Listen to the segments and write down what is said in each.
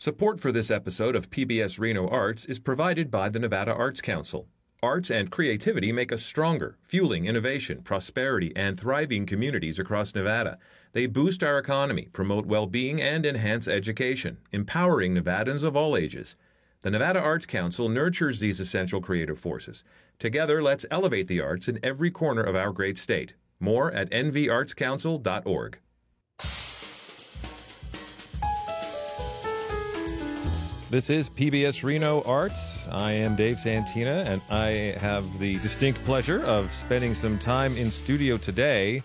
Support for this episode of PBS Reno Arts is provided by the Nevada Arts Council. Arts and creativity make us stronger, fueling innovation, prosperity, and thriving communities across Nevada. They boost our economy, promote well-being, and enhance education, empowering Nevadans of all ages. The Nevada Arts Council nurtures these essential creative forces. Together, let's elevate the arts in every corner of our great state. More at nvartscouncil.org. This is PBS Reno Arts. I am Dave Santina, and I have the distinct pleasure of spending some time in studio today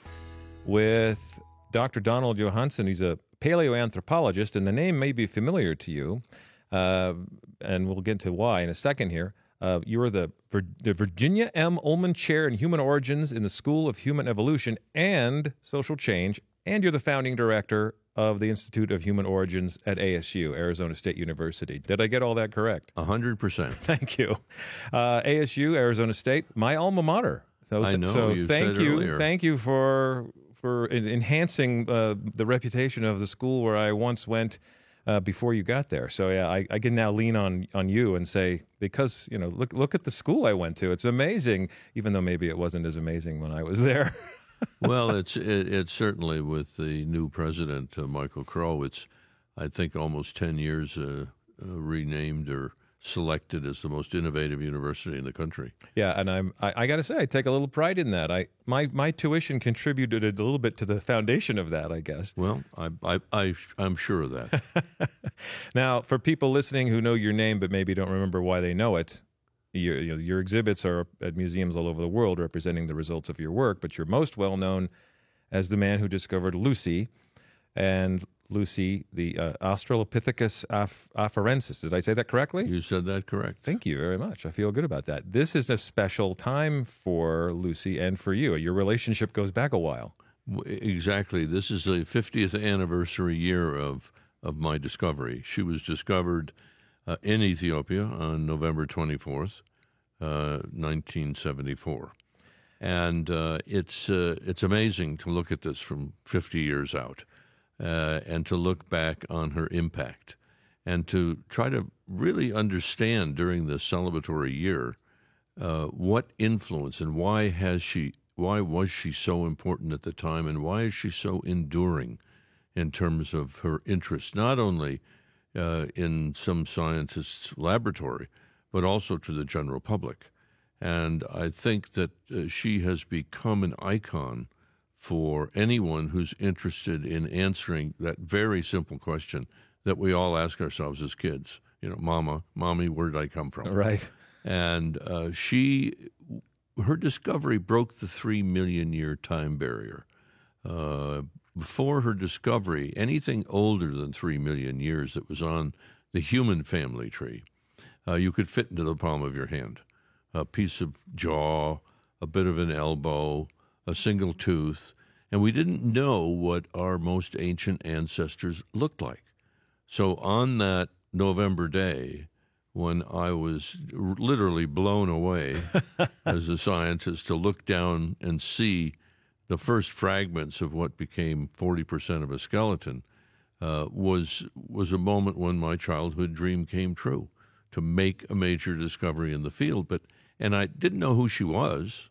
with Dr. Donald Johanson. He's a paleoanthropologist, and the name may be familiar to you, and we'll get to why in a second here. You are the Virginia M. Ullman Chair in Human Origins in the School of Human Evolution and Social Change, and you're the founding director of the Institute of Human Origins at ASU, Arizona State University. Did I get all that correct? 100%. Thank you. ASU, Arizona State, my alma mater. I know. So you thank said you, earlier. thank you for enhancing the reputation of the school where I once went before you got there. So yeah, I can now lean on you and say, because look at the school I went to. It's amazing, even though maybe it wasn't as amazing when I was there. Well, it's certainly with the new president, Michael Crow, it's, I think, almost 10 years renamed or selected as the most innovative university in the country. Yeah, and I got to say, I take a little pride in that. My tuition contributed a little bit to the foundation of that, I guess. Well, I'm sure of that. Now, for people listening who know your name but maybe don't remember why they know it, your exhibits are at museums all over the world representing the results of your work, but you're most well known as the man who discovered Lucy, and Lucy, the Australopithecus afarensis. Did I say that correctly? You said that correct. Thank you very much. I feel good about that. This is a special time for Lucy and for you. Your relationship goes back a while. Exactly. This is the 50th anniversary year of my discovery. She was discovered in Ethiopia on November 24th, 1974. And it's amazing to look at this from 50 years out and to look back on her impact and to try to really understand during this celebratory year what influence and why was she so important at the time, and why is she so enduring in terms of her interest, not only in some scientists' laboratory, but also to the general public. And I think that she has become an icon for anyone who's interested in answering that very simple question that we all ask ourselves as kids. Mommy, where did I come from? Right. And her discovery broke the 3 million year time barrier. Before her discovery, anything older than 3 million years that was on the human family tree, you could fit into the palm of your hand. A piece of jaw, a bit of an elbow, a single tooth, and we didn't know what our most ancient ancestors looked like. So on that November day, when I was literally blown away as a scientist to look down and see the first fragments of what became 40% of a skeleton, was a moment when my childhood dream came true, to make a major discovery in the field. And I didn't know who she was,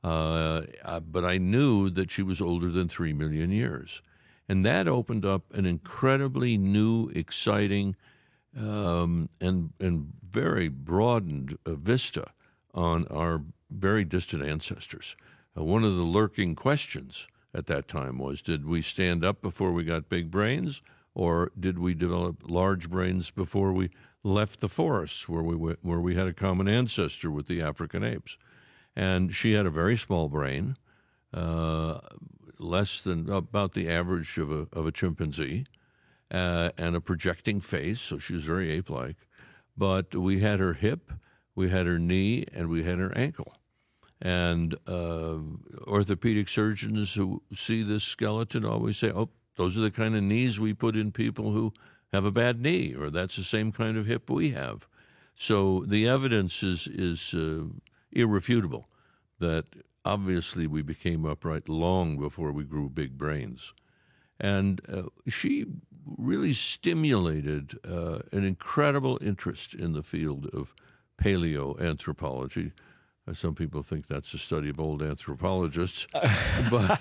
but I knew that she was older than 3 million years. And that opened up an incredibly new, exciting, and very broadened vista on our very distant ancestors. One of the lurking questions at that time was, did we stand up before we got big brains, or did we develop large brains before we left the forests where we had a common ancestor with the African apes? And she had a very small brain, less than about the average of a chimpanzee, and a projecting face, so she was very ape-like. But we had her hip, we had her knee, and we had her ankle. And orthopedic surgeons who see this skeleton always say, oh, those are the kind of knees we put in people who have a bad knee, or that's the same kind of hip we have. So the evidence is irrefutable that obviously we became upright long before we grew big brains. And she really stimulated an incredible interest in the field of paleoanthropology. Some people think that's the study of old anthropologists, but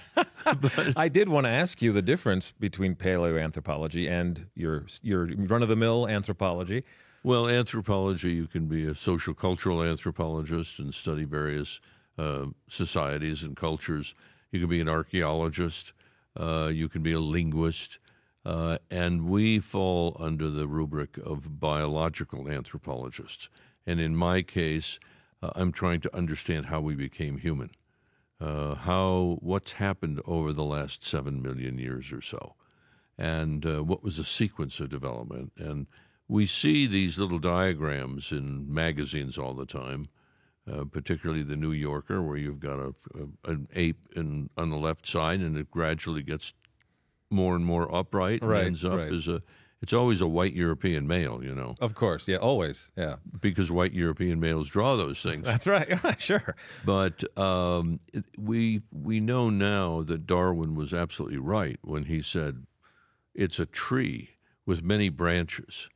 I did want to ask you the difference between paleoanthropology and your run-of-the-mill anthropology. Well, anthropology, you can be a social cultural anthropologist and study various societies and cultures. You can be an archaeologist. You can be a linguist. And we fall under the rubric of biological anthropologists. And in my case, I'm trying to understand how we became human, what's happened over the last 7 million years or so, and what was the sequence of development. And we see these little diagrams in magazines all the time, particularly the New Yorker, where you've got an ape on the left side, and it gradually gets more and more upright and ends up as it's always a white European male, you know. Of course, yeah, always, yeah. Because white European males draw those things. That's right, sure. But we know now that Darwin was absolutely right when he said it's a tree with many branches.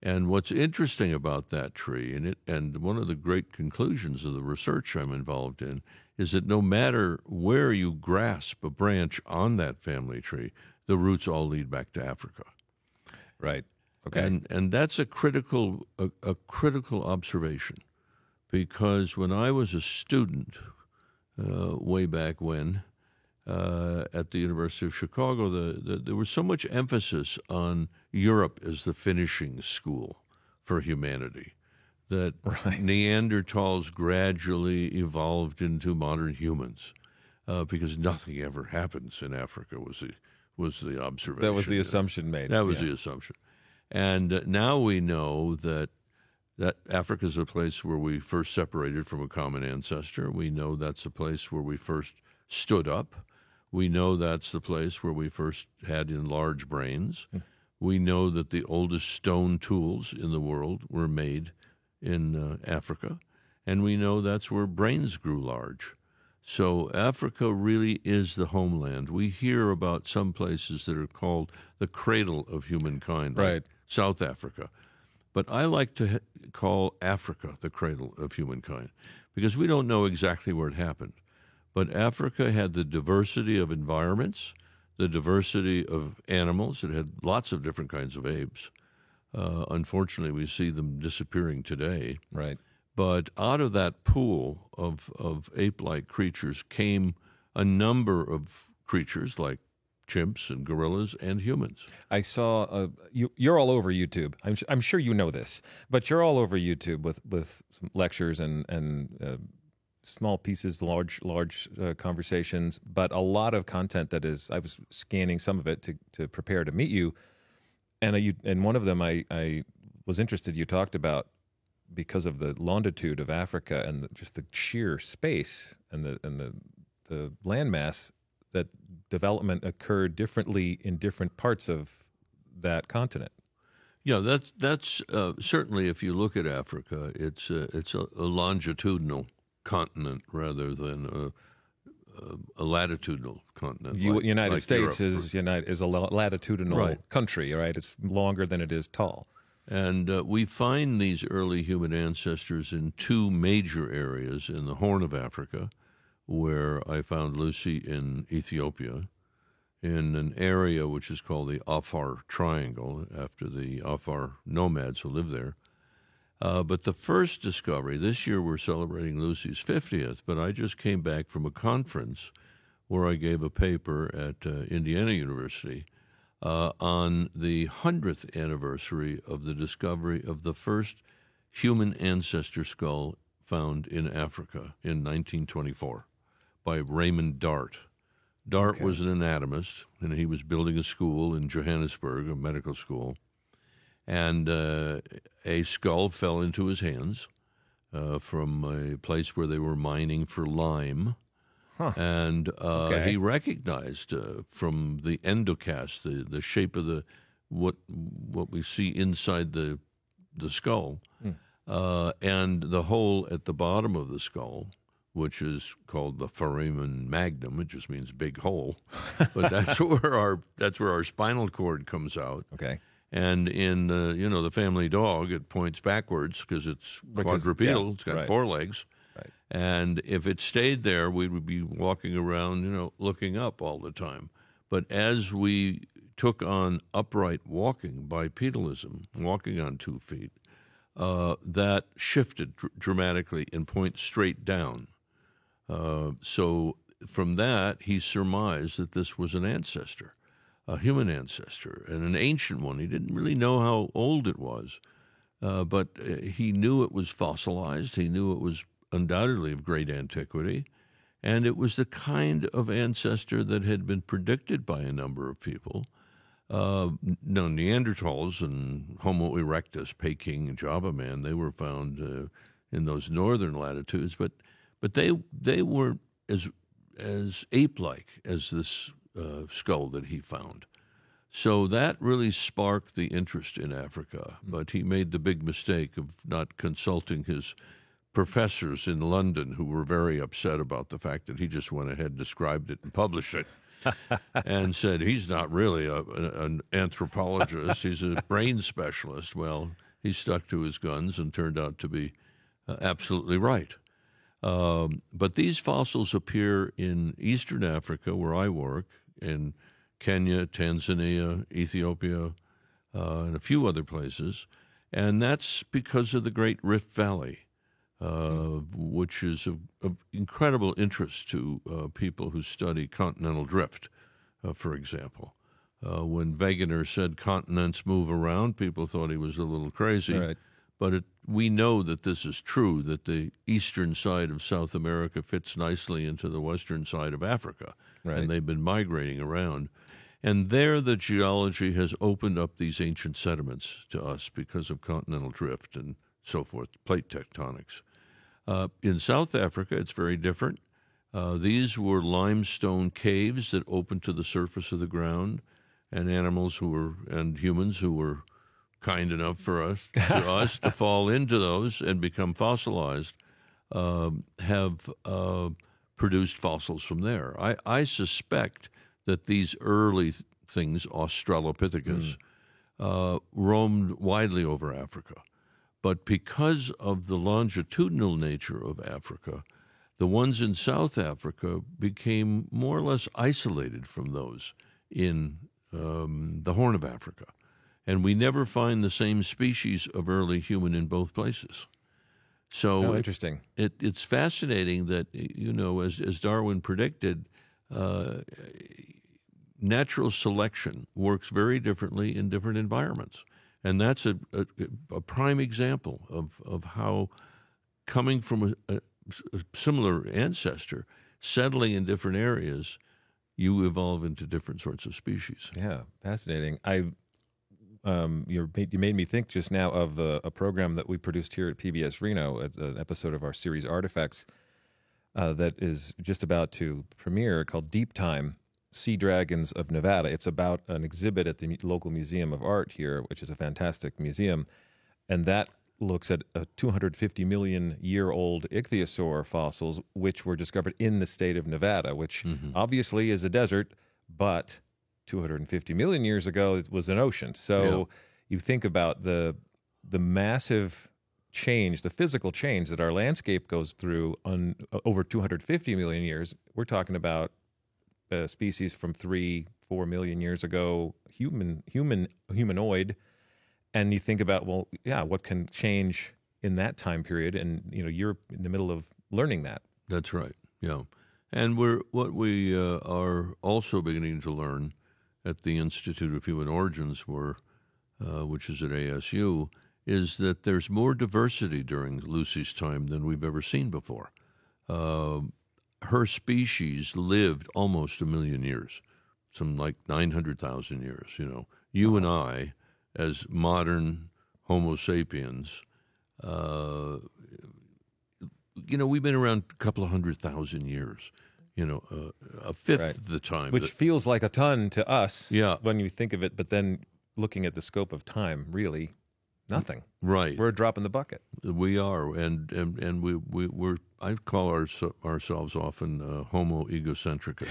And what's interesting about that tree, and one of the great conclusions of the research I'm involved in, is that no matter where you grasp a branch on that family tree, the roots all lead back to Africa. Right. Okay. And that's a critical observation, because when I was a student way back when at the University of Chicago, there was so much emphasis on Europe as the finishing school for humanity that Neanderthals gradually evolved into modern humans because nothing ever happens in Africa was the observation. That was the assumption made. That was the assumption. And now we know that Africa is a place where we first separated from a common ancestor. We know that's a place where we first stood up. We know that's the place where we first had enlarged brains. We know that the oldest stone tools in the world were made in Africa. And we know that's where brains grew large. So Africa really is the homeland. We hear about some places that are called the cradle of humankind, like South Africa. But I like to call Africa the cradle of humankind because we don't know exactly where it happened. But Africa had the diversity of environments, the diversity of animals. It had lots of different kinds of apes. Unfortunately, we see them disappearing today. Right. But out of that pool of ape-like creatures came a number of creatures like chimps and gorillas and humans. I saw you're all over YouTube. I'm sure you know this, but you're all over YouTube with some lectures and small pieces, large conversations, but a lot of content that is. I was scanning some of it to prepare to meet you, and one of them I was interested. You talked about, because of the longitude of Africa and just the sheer space and the landmass, that development occurred differently in different parts of that continent. Yeah, that's certainly, if you look at Africa, it's a longitudinal continent rather than a latitudinal continent. United States Europe. is a latitudinal country, right? It's longer than it is tall. And we find these early human ancestors in two major areas in the Horn of Africa, where I found Lucy in Ethiopia, in an area which is called the Afar Triangle, after the Afar nomads who live there. But the first discovery, this year we're celebrating Lucy's 50th, but I just came back from a conference where I gave a paper at Indiana University on the 100th anniversary of the discovery of the first human ancestor skull found in Africa in 1924 by Raymond Dart. Dart was an anatomist, and he was building a school in Johannesburg, a medical school, and a skull fell into his hands from a place where they were mining for lime. And he recognized from the endocast, the shape of what we see inside the skull, and the hole at the bottom of the skull which is called the foramen magnum. It just means big hole, but that's where our spinal cord comes out. Okay. And in the family dog, it points backwards because it's quadrupedal. Yeah, it's got right. 4 legs. Right. And if it stayed there, we would be walking around, looking up all the time. But as we took on upright walking, bipedalism, walking on 2 feet, that shifted dramatically and points straight down. So from that, he surmised that this was an ancestor, a human ancestor, and an ancient one. He didn't really know how old it was, but he knew it was fossilized. He knew it was undoubtedly of great antiquity, and it was the kind of ancestor that had been predicted by a number of people. Neanderthals and Homo erectus, Peking and Java man, they were found in those northern latitudes, but they weren't as ape-like as this skull that he found. So that really sparked the interest in Africa, but he made the big mistake of not consulting his professors in London, who were very upset about the fact that he just went ahead, described it, and published it, and said he's not really an anthropologist, he's a brain specialist. Well, he stuck to his guns and turned out to be absolutely right. But these fossils appear in eastern Africa, where I work, in Kenya, Tanzania, Ethiopia, and a few other places. And that's because of the Great Rift Valley, which is of incredible interest to people who study continental drift, for example. When Wegener said continents move around, people thought he was a little crazy. Right. But we know that this is true, that the eastern side of South America fits nicely into the western side of Africa. Right. And they've been migrating around. And there the geology has opened up these ancient sediments to us because of continental drift and so forth, plate tectonics. In South Africa, it's very different. These were limestone caves that opened to the surface of the ground, and and humans who were kind enough for us to fall into those and become fossilized have produced fossils from there. I suspect that these early things, Australopithecus, roamed widely over Africa. But because of the longitudinal nature of Africa, the ones in South Africa became more or less isolated from those in the Horn of Africa. And we never find the same species of early human in both places. So interesting. It's fascinating that, as Darwin predicted, natural selection works very differently in different environments. And that's a prime example of how coming from a similar ancestor, settling in different areas, you evolve into different sorts of species. Yeah, fascinating. You made me think just now of a program that we produced here at PBS Reno, an episode of our series Artifacts that is just about to premiere, called Deep Time, Sea Dragons of Nevada. It's about an exhibit at the local Museum of Art here, which is a fantastic museum, and that looks at 250 million year old ichthyosaur fossils, which were discovered in the state of Nevada, which obviously is a desert, but 250 million years ago it was an ocean. So you think about the massive change, the physical change that our landscape goes through on over 250 million years. We're talking about species from 3-4 million years ago, humanoid, and you think about, what can change in that time period, and you're in the middle of learning that. That's right. Yeah, and what we are also beginning to learn at the Institute of Human Origins, which is at ASU, is that there's more diversity during Lucy's time than we've ever seen before. Her species lived almost 1 million years, some like 900,000 years. You and I, as modern Homo sapiens, we've been around a couple of 100,000 years. A fifth of the time. Which feels like a ton to us when you think of it, but then looking at the scope of time, really Nothing. Right. We're a drop in the bucket. We are, and we're. I call ourselves often Homo egocentricus.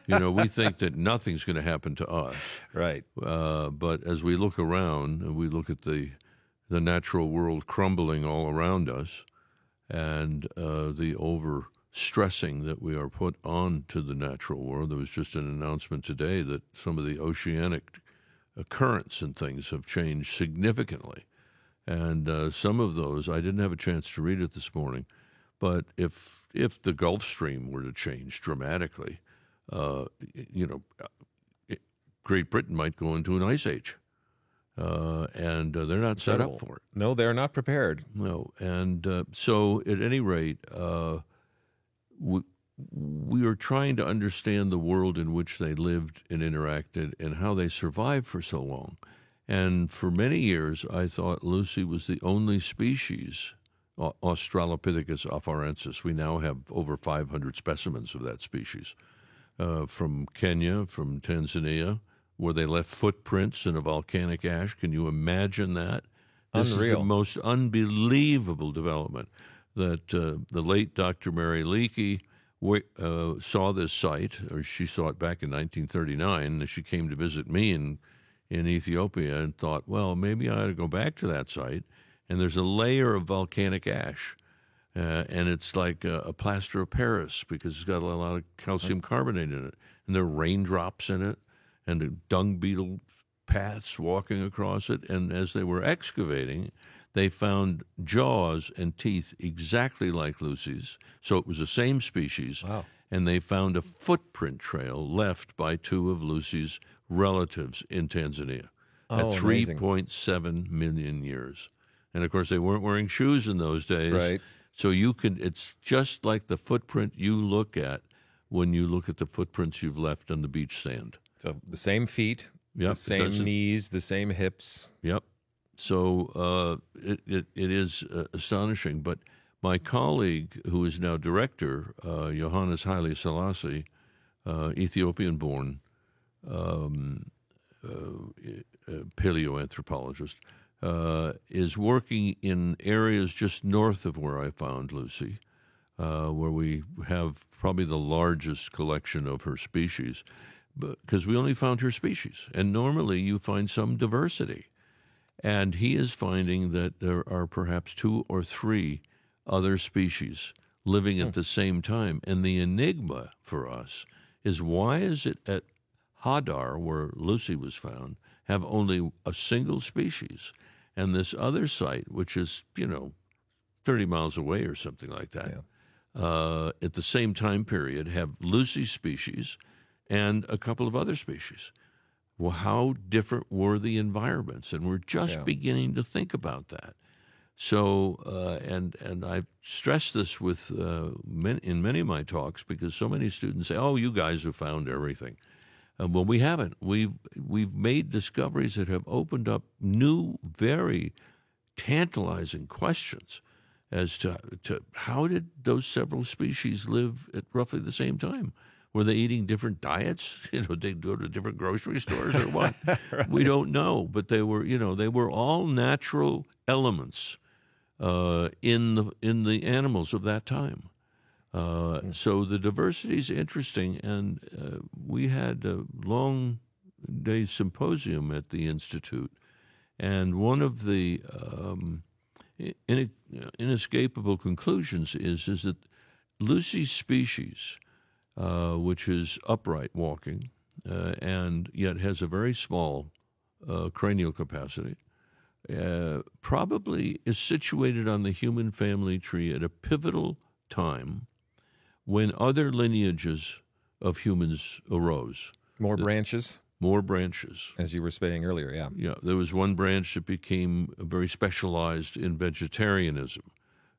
We think that nothing's going to happen to us. Right. But as we look around and we look at the natural world crumbling all around us, and the overstressing that we are put on to the natural world, there was just an announcement today that some of the oceanic currents and things have changed significantly. And some of those, I didn't have a chance to read it this morning, but if the Gulf Stream were to change dramatically, Great Britain might go into an ice age. And they're not set up for it. No, they're not prepared. No. And so at any rate, we are trying to understand the world in which they lived and interacted and how they survived for so long. And for many years, I thought Lucy was the only species, Australopithecus afarensis. We now have over 500 specimens of that species from Kenya, from Tanzania, where they left footprints in a volcanic ash. Can you imagine that? This Unreal. is the most unbelievable development that the late Dr. Mary Leakey saw this site, or she saw it back in 1939. She came to visit me in Ethiopia and thought, well, maybe I ought to go back to that site. And there's a layer of volcanic ash, and it's like a plaster of Paris because it's got a lot of calcium carbonate in it. And there are raindrops in it and the dung beetle paths walking across it. And as they were excavating, they found jaws and teeth exactly like Lucy's. So it was the same species. Wow. And they found a footprint trail left by two of Lucy's relatives in Tanzania at 3.7 million years. And, of course, they weren't wearing shoes in those days. Right. So it's just like the footprint you look at when you look at the footprints you've left on the beach sand. So the same feet, Yep, the same knees, the same hips. Yep. So it is astonishing. But my colleague, who is now director, Johannes Haile Selassie, Ethiopian-born paleoanthropologist, is working in areas just north of where I found Lucy, where we have probably the largest collection of her species, because we only found her species. And normally you find some diversity. And he is finding that there are perhaps 2 or 3 other species living at the same time. And the enigma for us is, why is it at Hadar, where Lucy was found, have only a single species, and this other site, which is, 30 miles away or something like that, at the same time period, have Lucy's species and a couple of other species? Well, how different were the environments? And we're just beginning to think about that. So, and I've stressed this with in many of my talks, because so many students say, "Oh, you guys have found everything." Well, we haven't. We've made discoveries that have opened up new, very tantalizing questions as to how did those several species live at roughly the same time? Were they eating different diets? They go to different grocery stores or what? Right. We don't know, but they were all natural elements in the animals of that time. So the diversity is interesting, and we had a long day symposium at the Institute, and one of the inescapable conclusions is that Lucy's species, which is upright walking and yet has a very small cranial capacity, probably is situated on the human family tree at a pivotal time when other lineages of humans arose. More branches, as you were saying earlier. Yeah, there was one branch that became very specialized in vegetarianism,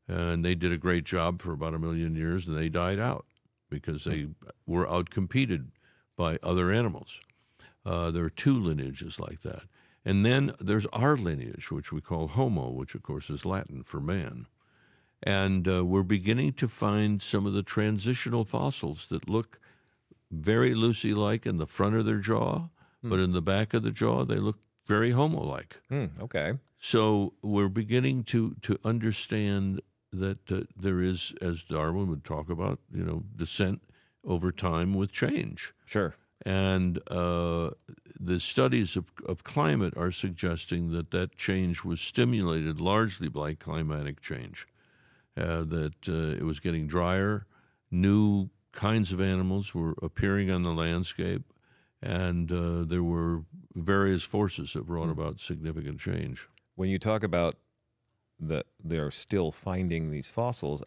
and they did a great job for about 1 million years, and they died out because they were outcompeted by other animals. There are 2 lineages like that. And then there's our lineage, which we call Homo, which of course is Latin for man. And we're beginning to find some of the transitional fossils that look very Lucy-like in the front of their jaw, but in the back of the jaw they look very Homo-like. Okay. So we're beginning to understand that there is, as Darwin would talk about, descent over time with change. Sure. And the studies of climate are suggesting that change was stimulated largely by climatic change, that it was getting drier, new kinds of animals were appearing on the landscape, and there were various forces that brought about significant change. When you talk about that they're still finding these fossils,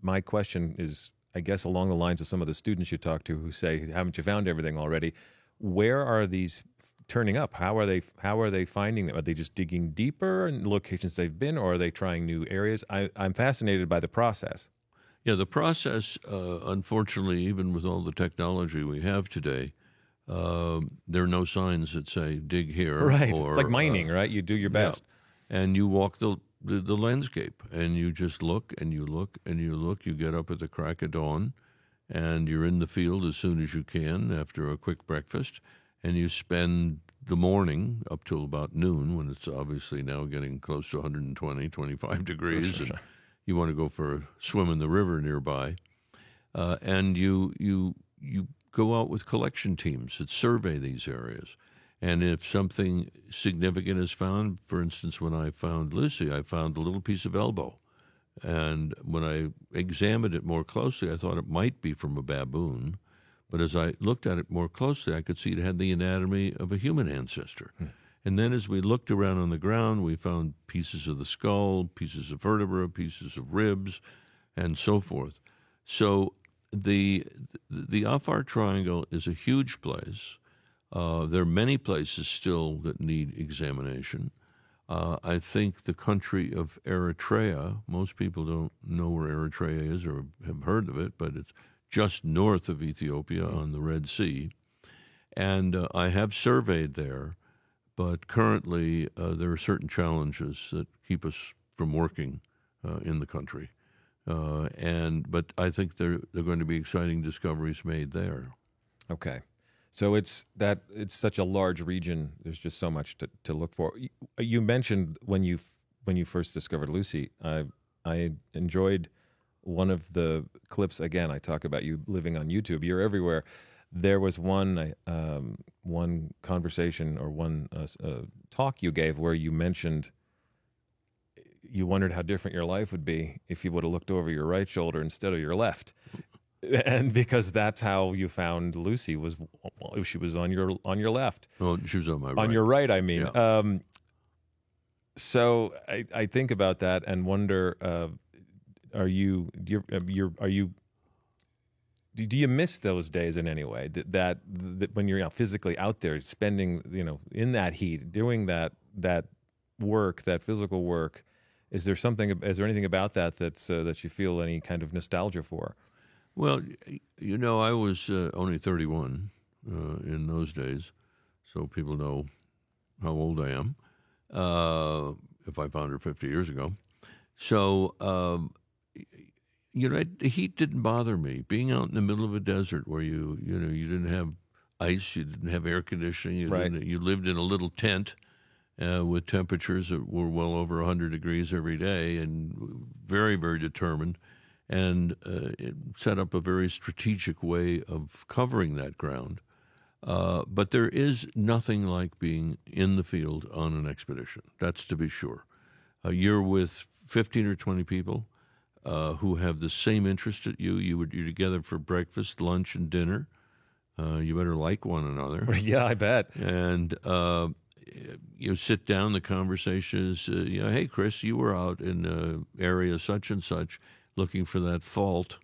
my question is, I guess, along the lines of some of the students you talk to who say, "Haven't you found everything already?" Where are these turning up? How are they finding them? Are they just digging deeper in locations they've been, or are they trying new areas? I'm fascinated by the process. Yeah, the process, unfortunately, even with all the technology we have today, there are no signs that say dig here. Right. Or, it's like mining, right? You do your best. Yeah. And you walk the landscape, and you just look and you look and you look. You get up at the crack of dawn, and you're in the field as soon as you can after a quick breakfast, and you spend the morning up till about noon, when it's obviously now getting close to 120, 25 degrees, and you want to go for a swim in the river nearby. And you go out with collection teams that survey these areas. And if something significant is found, for instance, when I found Lucy, I found a little piece of elbow. And when I examined it more closely, I thought it might be from a baboon. But as I looked at it more closely, I could see it had the anatomy of a human ancestor. And then as we looked around on the ground, we found pieces of the skull, pieces of vertebra, pieces of ribs, and so forth. So the Afar Triangle is a huge place. There are many places still that need examination. I think the country of Eritrea, most people don't know where Eritrea is or have heard of it, but it's just north of Ethiopia on the Red Sea. And I have surveyed there, but currently there are certain challenges that keep us from working in the country. But I think there are going to be exciting discoveries made there. Okay. So it's such a large region. There's just so much to look for. You mentioned when you first discovered Lucy. I enjoyed one of the clips. Again, I talk about you living on YouTube. You're everywhere. There was one conversation or one talk you gave where you mentioned you wondered how different your life would be if you would have looked over your right shoulder instead of your left. And because that's how you found Lucy, she was on your left. Well, she was on my right. On your right, I mean. Yeah. So I think about that and wonder: do you miss those days in any way? That when you're physically out there, spending in that heat, doing that work, that physical work, is there anything about that you feel any kind of nostalgia for? Well, I was only 31 in those days, so people know how old I am, if I found her 50 years ago. So, the heat didn't bother me. Being out in the middle of a desert where you didn't have ice, you didn't have air conditioning, you lived in a little tent with temperatures that were well over 100 degrees every day, and very, very determined. And it set up a very strategic way of covering that ground. But there is nothing like being in the field on an expedition. That's to be sure. You're with 15 or 20 people who have the same interest as you. You're together for breakfast, lunch, and dinner. You better like one another. Yeah, I bet. And you sit down, the conversation is, hey, Chris, you were out in area such and such, looking for that fault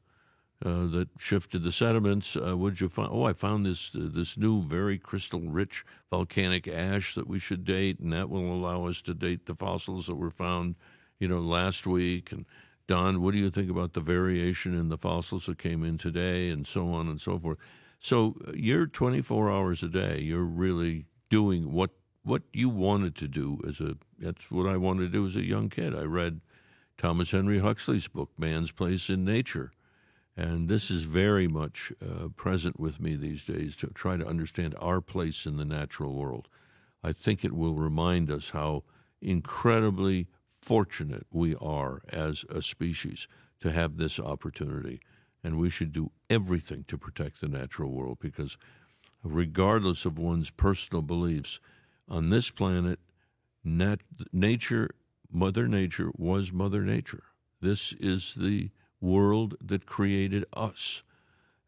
that shifted the sediments. What'd you find? Oh, I found this new, very crystal-rich volcanic ash that we should date, and that will allow us to date the fossils that were found, last week. And Don, what do you think about the variation in the fossils that came in today, and so on and so forth? So you're 24 hours a day. You're really doing what you wanted to do that's what I wanted to do as a young kid. I read Thomas Henry Huxley's book, Man's Place in Nature. And this is very much present with me these days to try to understand our place in the natural world. I think it will remind us how incredibly fortunate we are as a species to have this opportunity. And we should do everything to protect the natural world, because regardless of one's personal beliefs, on this planet, nature, Mother Nature was Mother Nature. This is the world that created us,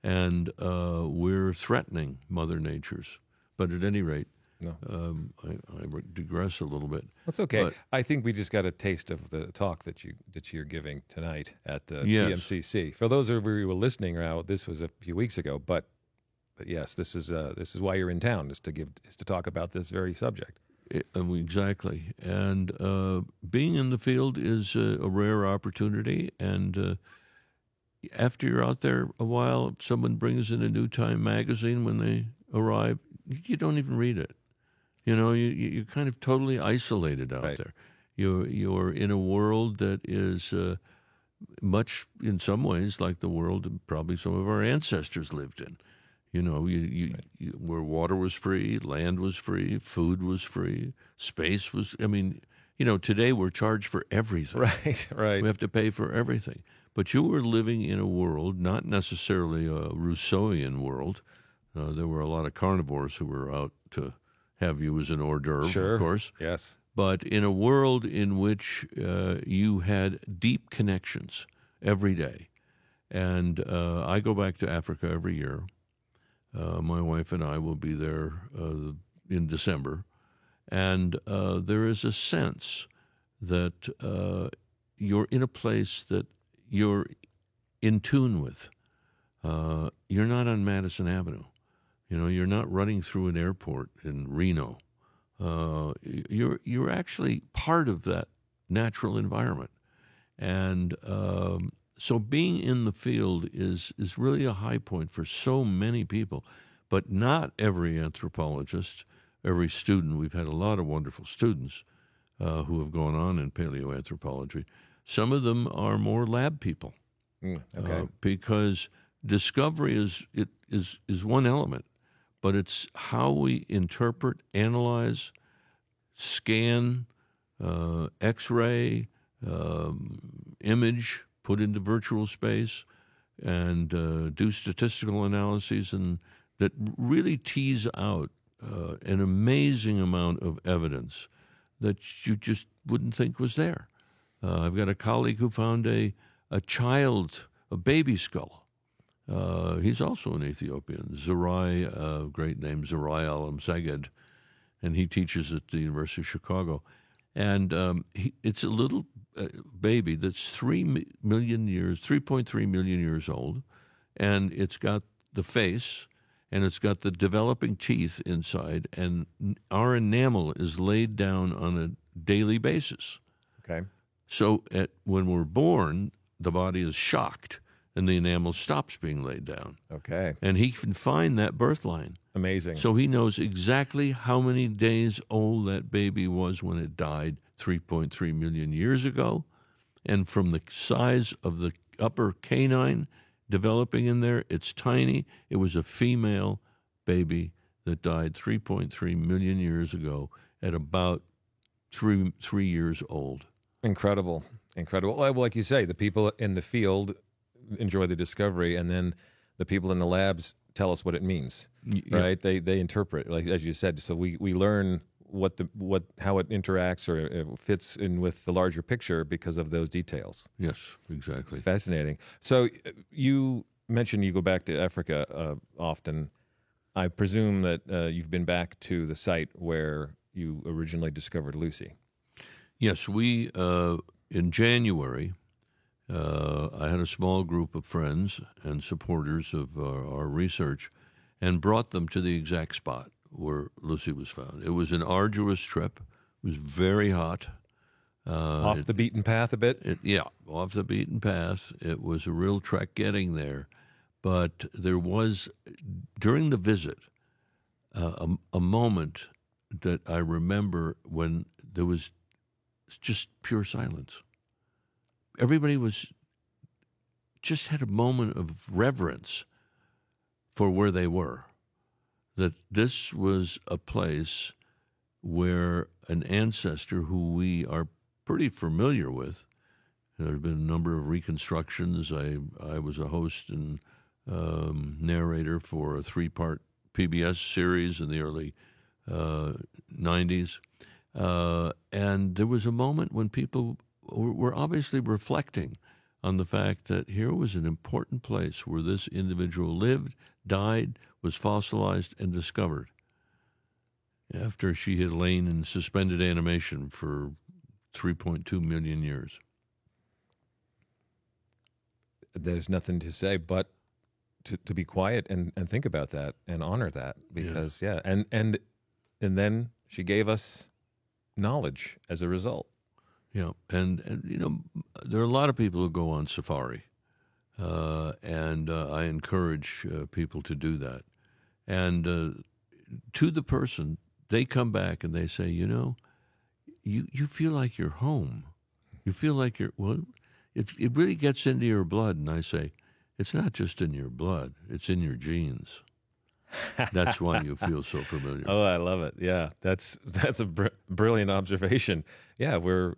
and we're threatening Mother Nature's. But at any rate, No. I digress a little bit. That's okay. But- I think we just got a taste of the talk that you're giving tonight at the Yes. GMCC. For those of you who were listening, now this was a few weeks ago, but yes, this is why you're in town, is to talk about this very subject. Exactly. And being in the field is a rare opportunity. And after you're out there a while, someone brings in a New Time magazine when they arrive, you don't even read it. You know, you're kind of totally isolated out Right. there. You're in a world that is much, in some ways, like the world that probably some of our ancestors lived in. You know, where water was free, land was free, food was free, space was. I mean, you know, today we're charged for everything. Right, right. We have to pay for everything. But you were living in a world, not necessarily a Rousseauian world. There were a lot of carnivores who were out to have you as an hors d'oeuvre, Sure. of course. Yes. But in a world in which you had deep connections every day. And I go back to Africa every year. My wife and I will be there in December. And there is a sense that you're in a place that you're in tune with. You're not on Madison Avenue. You know, you're not running through an airport in Reno. You're actually part of that natural environment. And so being in the field is really a high point for so many people, but not every anthropologist, every student. We've had a lot of wonderful students who have gone on in paleoanthropology. Some of them are more lab people. Okay. Because discovery is one element, but it's how we interpret, analyze, scan, X-ray, image, put into virtual space, and do statistical analyses, and that really tease out an amazing amount of evidence that you just wouldn't think was there. I've got a colleague who found a baby skull. He's also an Ethiopian, Zerai, great name, Zerai Alam-Seged, and he teaches at the University of Chicago. And it's a little baby that's 3.3 million years old, and it's got the face, and it's got the developing teeth inside, and our enamel is laid down on a daily basis. Okay. So when we're born, the body is shocked, and the enamel stops being laid down. Okay. And he can find that birth line. Amazing. So he knows exactly how many days old that baby was when it died 3.3 million years ago. And from the size of the upper canine developing in there, it's tiny. It was a female baby that died 3.3 million years ago at about 3 years old. Incredible. Well, like you say, the people in the field enjoy the discovery, and then the people in the labs tell us what it means, right? They interpret, like as you said. So we learn how it interacts or it fits in with the larger picture because of those details. Yes, exactly. Fascinating. So you mentioned you go back to Africa often. I presume that you've been back to the site where you originally discovered Lucy. Yes, we in January, I had a small group of friends and supporters of our research and brought them to the exact spot where Lucy was found. It was an arduous trip. It was very hot. Off the beaten path a bit? Off the beaten path. It was a real trek getting there. But there was, during the visit, a moment that I remember when there was just pure silence. Everybody just had a moment of reverence for where they were, that this was a place where an ancestor who we are pretty familiar with. There have been a number of reconstructions. I was a host and narrator for a 3-part PBS series in the early 90s. And there was a moment when people were obviously reflecting on the fact that here was an important place where this individual lived, died, was fossilized, and discovered after she had lain in suspended animation for 3.2 million years. There's nothing to say but to be quiet and think about that and honor that, because and then she gave us knowledge as a result. Yeah, and you know, there are a lot of people who go on safari, and I encourage people to do that. And to the person, they come back and they say, you know, you feel like you're home. You feel like you're, well, it really gets into your blood. And I say, it's not just in your blood, it's in your genes. That's why you feel so familiar. Oh, I love it. Yeah, that's a brilliant observation. Yeah, we're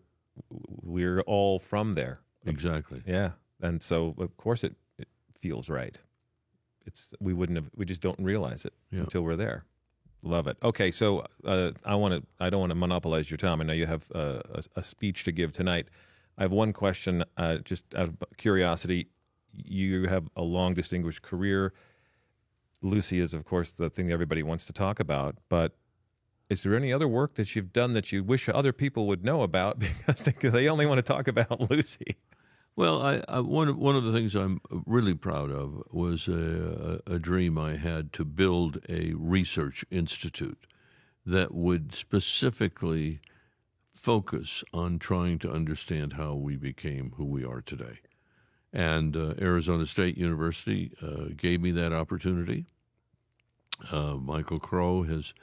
all from there. Exactly. Yeah, and so of course it feels right. We just don't realize it until we're there. Love it. Okay, so I don't want to monopolize your time. I know you have a speech to give tonight. I have one question, just out of curiosity. You have a long, distinguished career. Lucy is, of course, the thing that everybody wants to talk about. But is there any other work that you've done that you wish other people would know about, because they only want to talk about Lucy? Well, one of the things I'm really proud of was a dream I had to build a research institute that would specifically focus on trying to understand how we became who we are today. And Arizona State University gave me that opportunity. Michael Crow has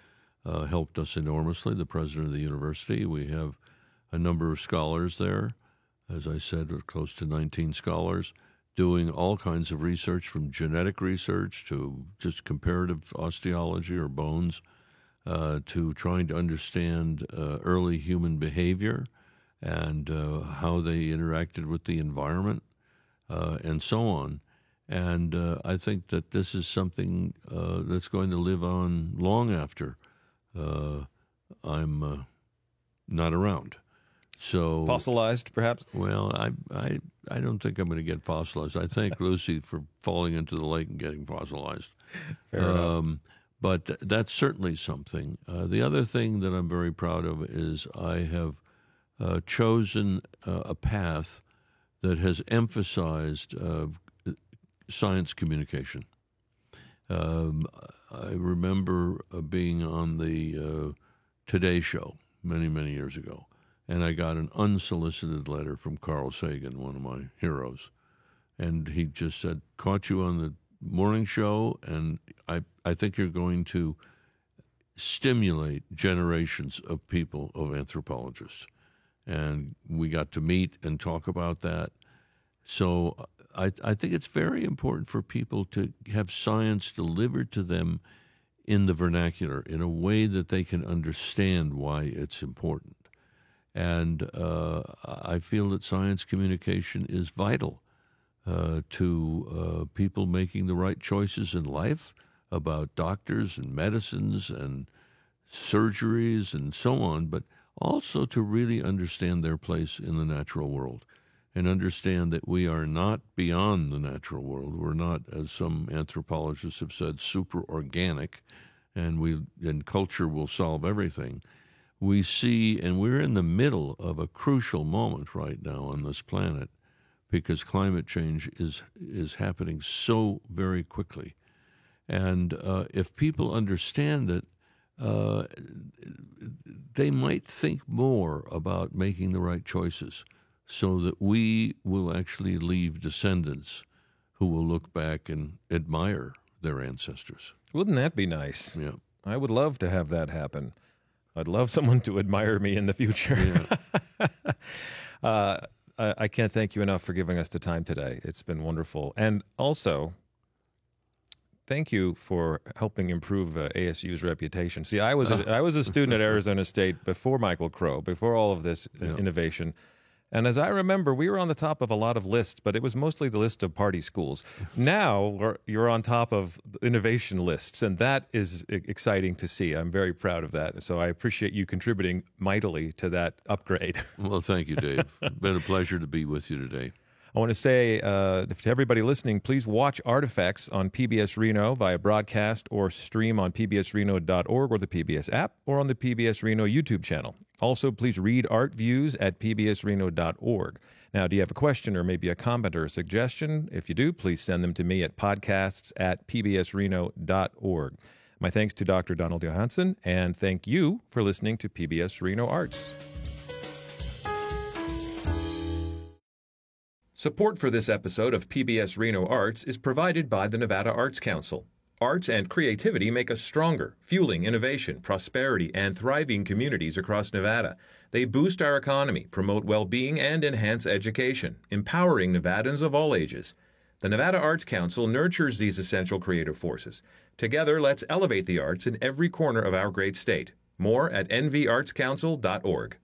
helped us enormously, the president of the university. We have a number of scholars there. As I said, we're close to 19 scholars doing all kinds of research, from genetic research to just comparative osteology or bones, to trying to understand early human behavior and how they interacted with the environment, and so on. And I think that this is something that's going to live on long after I'm not around. So fossilized, perhaps? Well, I don't think I'm going to get fossilized. I thank Lucy for falling into the lake and getting fossilized. Fair enough. But that's certainly something. The other thing that I'm very proud of is I have chosen a path that has emphasized science communication. I remember being on the Today Show many, many years ago, and I got an unsolicited letter from Carl Sagan, one of my heroes. And he just said, caught you on the morning show, and I think you're going to stimulate generations of people, of anthropologists. And we got to meet and talk about that. So I think it's very important for people to have science delivered to them in the vernacular, in a way that they can understand why it's important. And I feel that science communication is vital to people making the right choices in life about doctors and medicines and surgeries and so on, but also to really understand their place in the natural world and understand that we are not beyond the natural world. We're not, as some anthropologists have said, super organic, and culture will solve everything. We see, and we're in the middle of a crucial moment right now on this planet, because climate change is happening so very quickly. And if people understand it, they might think more about making the right choices, so that we will actually leave descendants who will look back and admire their ancestors. Wouldn't that be nice? Yeah. I would love to have that happen. I'd love someone to admire me in the future. Yeah. I can't thank you enough for giving us the time today. It's been wonderful. And also, thank you for helping improve ASU's reputation. See, I was a student at Arizona State before Michael Crow, before all of this innovation. And as I remember, we were on the top of a lot of lists, but it was mostly the list of party schools. Now you're on top of innovation lists, and that is exciting to see. I'm very proud of that. So I appreciate you contributing mightily to that upgrade. Well, thank you, Dave. It's been a pleasure to be with you today. I want to say to everybody listening, please watch Artifacts on PBS Reno via broadcast or stream on pbsreno.org or the PBS app or on the PBS Reno YouTube channel. Also, please read art views at pbsreno.org. Now, do you have a question or maybe a comment or a suggestion? If you do, please send them to me at podcasts@pbsreno.org. My thanks to Dr. Donald Johanson, and thank you for listening to PBS Reno Arts. Support for this episode of PBS Reno Arts is provided by the Nevada Arts Council. Arts and creativity make us stronger, fueling innovation, prosperity, and thriving communities across Nevada. They boost our economy, promote well-being, and enhance education, empowering Nevadans of all ages. The Nevada Arts Council nurtures these essential creative forces. Together, let's elevate the arts in every corner of our great state. More at nvartscouncil.org.